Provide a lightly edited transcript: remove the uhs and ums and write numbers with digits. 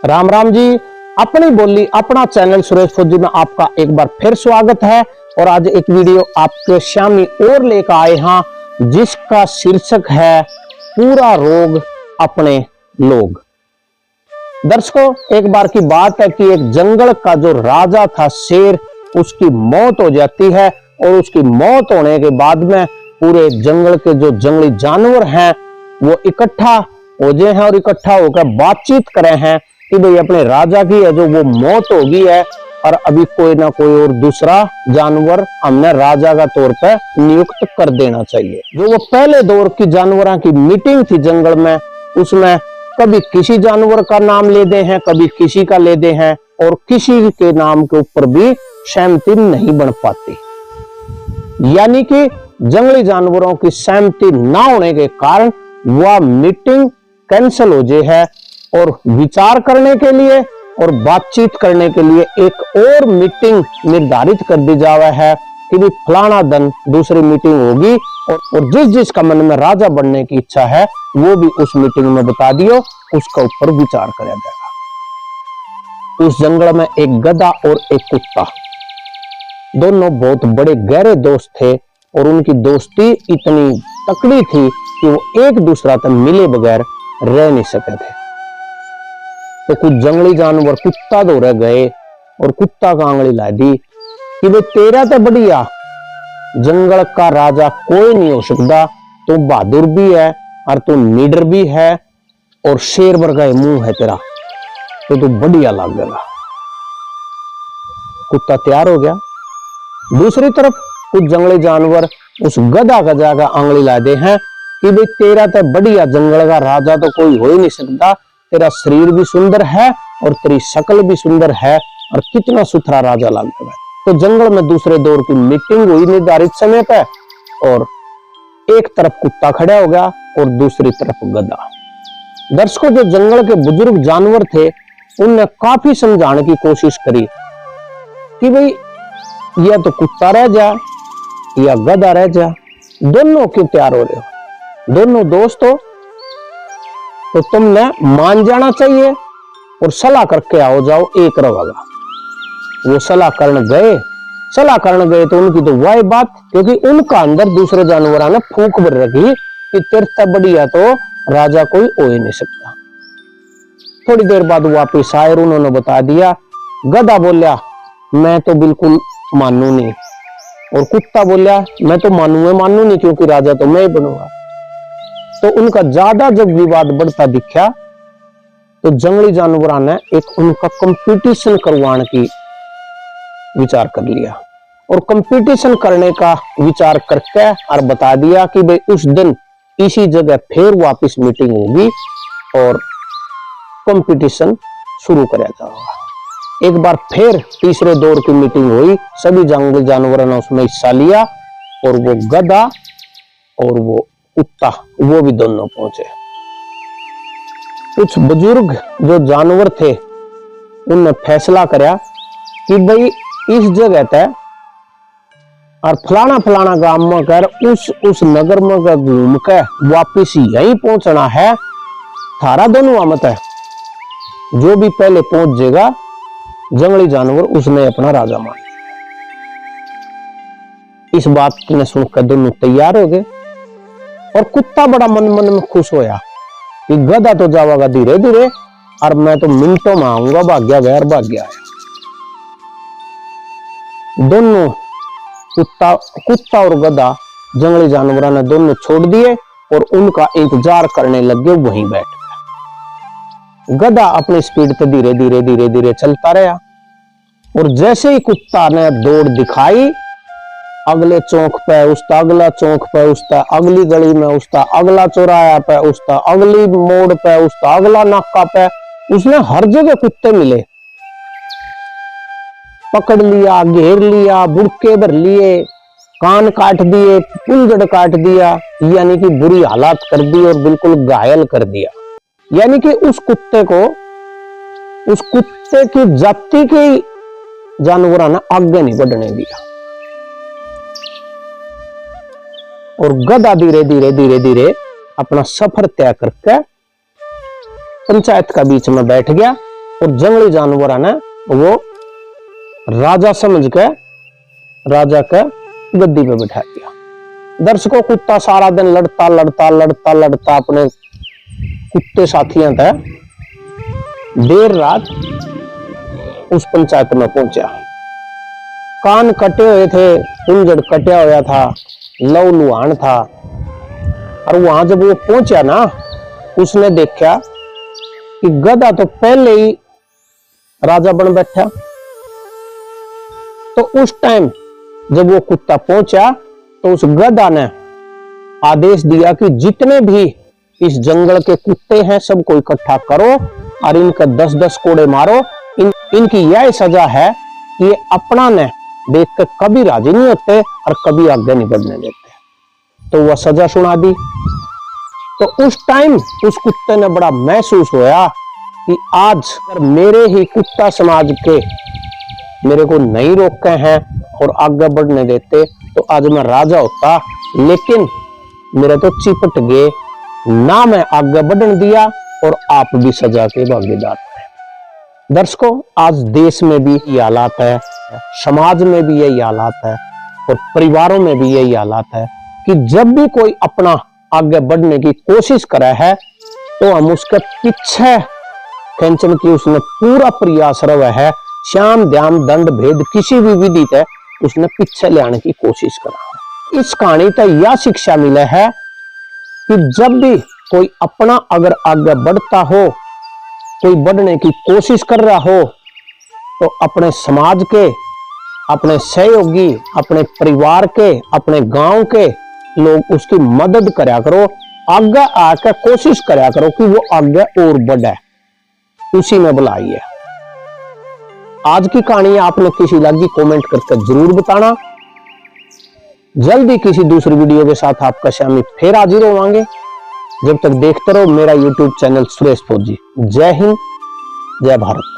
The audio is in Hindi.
राम राम जी। अपनी बोली अपना चैनल सुरेश फौजी में आपका एक बार फिर स्वागत है। और आज एक वीडियो आपके सामने और लेकर आए हैं जिसका शीर्षक है पूरा रोग अपने लोग। दर्शकों, एक बार की बात है कि एक जंगल का जो राजा था शेर, उसकी मौत हो जाती है और उसकी मौत होने के बाद में पूरे जंगल के जो जंगली जानवर हैं वो इकट्ठा हो गए हैं और इकट्ठा होकर बातचीत करे हैं कि भाई अपने राजा की है जो वो मौत हो गई है और अभी कोई ना कोई और दूसरा जानवर हमने राजा का तौर पे नियुक्त कर देना चाहिए। जो वो पहले दौर की जानवरों की मीटिंग थी जंगल में, उसमें कभी किसी जानवर का नाम ले दे हैं, कभी किसी का ले दे हैं और किसी के नाम के ऊपर भी सहमति नहीं बन पाती। यानी कि जंगली जानवरों की सहमति ना होने के कारण वह मीटिंग कैंसिल हो जाए है और विचार करने के लिए और बातचीत करने के लिए एक और मीटिंग निर्धारित कर दी जावा है कि भी फलाना दिन दूसरी मीटिंग होगी और जिस जिसका मन में राजा बनने की इच्छा है वो भी उस मीटिंग में बता दियो, उसका ऊपर विचार करा जाएगा। उस जंगल में एक गधा और एक कुत्ता, दोनों बहुत बड़े गहरे दोस्त थे और उनकी दोस्ती इतनी तकड़ी थी कि वो एक दूसरा तक मिले बगैर रह नहीं सके थे। तो कुछ जंगली जानवर कुत्ता दो रह गए और कुत्ता का आंगली ला दी कि भाई तेरा तो बढ़िया जंगल का राजा कोई नहीं हो सकता, तू बहादुर भी है और तू लीडर भी है और शेर वर्गा मुंह है तेरा, तो तू बढ़िया लगेगा। कुत्ता तैयार हो गया। दूसरी तरफ कुछ जंगली जानवर उस गधा का जाकर आंगली ला दे हैं कि भाई तेरा तो बढ़िया जंगल का राजा तो कोई हो ही नहीं सकता, तेरा शरीर भी सुंदर है और तेरी शक्ल भी सुंदर है और कितना सुथरा राजा लगता है। तो जंगल में दूसरे दौर की मीटिंग हुई निर्धारित समय पे और एक तरफ कुत्ता खड़ा हो गया और दूसरी तरफ गधा। दर्शकों, जो जंगल के बुजुर्ग जानवर थे उनने काफी समझाने की कोशिश करी कि भाई या तो कुत्ता रह जा या गधा रह जा, दोनों क्यों तैयार हो रहे हो, दोनों दोस्त हो तो तुमने मान जाना चाहिए और सलाह करके आओ जाओ, एक रहेगा। वो सलाह करने गए तो उनकी तो वही बात, क्योंकि उनका अंदर दूसरे जानवरों ने फूंक भर रखी कि तेरे बढ़िया तो राजा कोई हो ही नहीं सकता। थोड़ी देर बाद वापिस आए और उन्होंने बता दिया। गधा बोलिया मैं तो बिल्कुल मानू नहीं और कुत्ता बोलिया मैं तो मानू नहीं क्योंकि राजा तो मैं ही बनूंगा। तो उनका ज्यादा जब विवाद बढ़ता दिखा तो जंगली जानवरों ने एक उनका कंपटीशन करवाने की विचार कर लिया और कंपटीशन करने का विचार करके और बता दिया कि भाई उस दिन इसी जगह फिर वापस मीटिंग होगी और कंपटीशन शुरू करा जाएगा। एक बार फिर तीसरे दौर की मीटिंग हुई, सभी जंगली जानवरों ने उसमें हिस्सा लिया और वो गधा और वो कुत्ता वो भी दोनों पहुंचे। कुछ बुजुर्ग जो जानवर थे उनने फैसला कराया कि भाई इस जगह तय और फलाना फलाना गांव में कर उस नगर में घूम के वापिस यहीं पहुंचना है, थारा दोनों मत है, जो भी पहले पहुंच जाएगा जंगली जानवर उसने अपना राजा मान लिया। इस बात ने सुनकर दोनों तैयार हो गए और कुत्ता बड़ा मन में खुश होया कि गधा तो जावागा धीरे धीरे और मैं तो मिनटों में आऊंगा, भाग्या गैर भाग्या आया। दोनों कुत्ता और गधा जंगली जानवरों ने दोनों छोड़ दिए और उनका इंतजार करने लग गए, वहीं बैठ गए। गधा अपनी स्पीड पे धीरे धीरे चलता रहा और जैसे ही कुत्ता ने दौड़ दिखाई, अगले चौक पे उसका, अगला चौक पे उसका, अगली गली में उसका, अगला चौराहा पे उसका, अगली मोड़ पे उसका, अगला नाका पे, उसने हर जगह कुत्ते मिले, पकड़ लिया, घेर लिया, बुड़के भर लिए, कान काट दिए, पुंजड़ काट दिया, यानी कि बुरी हालत कर दी और बिल्कुल घायल कर दिया। यानी कि उस कुत्ते की जाति के जानवरों ने आगे नहीं बढ़ने दिया और गधा धीरे धीरे अपना सफर तय करके पंचायत का बीच में बैठ गया और जंगली जानवर है ना वो राजा समझ के राजा के गद्दी पे बैठा दिया। दर्शकों, कुत्ता सारा दिन लड़ता लड़ता लड़ता लड़ता अपने कुत्ते साथियों तक देर रात उस पंचायत में पहुंचा। कान कटे हुए थे, कुंजड़ कटा हुआ था, लव लुहान था। और वहां जब वो पहुंचा ना, उसने देखा कि गधा तो पहले ही राजा बन बैठा। तो उस टाइम जब वो कुत्ता पहुंचा तो उस गधा ने आदेश दिया कि जितने भी इस जंगल के कुत्ते हैं सबको इकट्ठा करो और इनका 10-10 कोड़े मारो। इनकी यह सजा है कि ये अपना ने देख कर कभी राजी नहीं होते और कभी आगे नहीं बढ़ने देते। तो वह सजा सुना दी। तो उस टाइम उस कुत्ते ने बड़ा महसूस होया कि आज अगर मेरे ही कुत्ता समाज के मेरे को नहीं रोके हैं और आगे बढ़ने देते तो आज मैं राजा होता, लेकिन मेरे तो चिपट गए ना, मैं आगे बढ़ने दिया और आप भी सजा के भागीदार थे। दर्शकों, आज देश में भी यही हालात है, समाज में भी यही हालात है और परिवारों में भी यही हालात है कि जब भी कोई अपना आगे बढ़ने की कोशिश करे है तो हम उसके पीछे खींचने की उसने पूरा प्रयास रहा है। श्याम ध्यान दंड भेद किसी भी विधि से उसने पीछे ले आने की कोशिश करा। इस कहानी से यह शिक्षा मिले है कि जब भी कोई अपना अगर आगे बढ़ता हो, कोई बढ़ने की कोशिश कर रहा हो, तो अपने समाज के, अपने सहयोगी, अपने परिवार के, अपने गांव के लोग उसकी मदद करा करो, आगे आकर कोशिश करा करो कि वो आगे और बढ़े, उसी में भलाई है। आज की कहानी आपने किसी लगी कमेंट करके जरूर बताना। जल्दी किसी दूसरी वीडियो के साथ आपका शामी फिर हाजिर होवांगे। जब तक देखते रहो मेरा YouTube चैनल सुरेश फौजी। जय हिंद, जय भारत।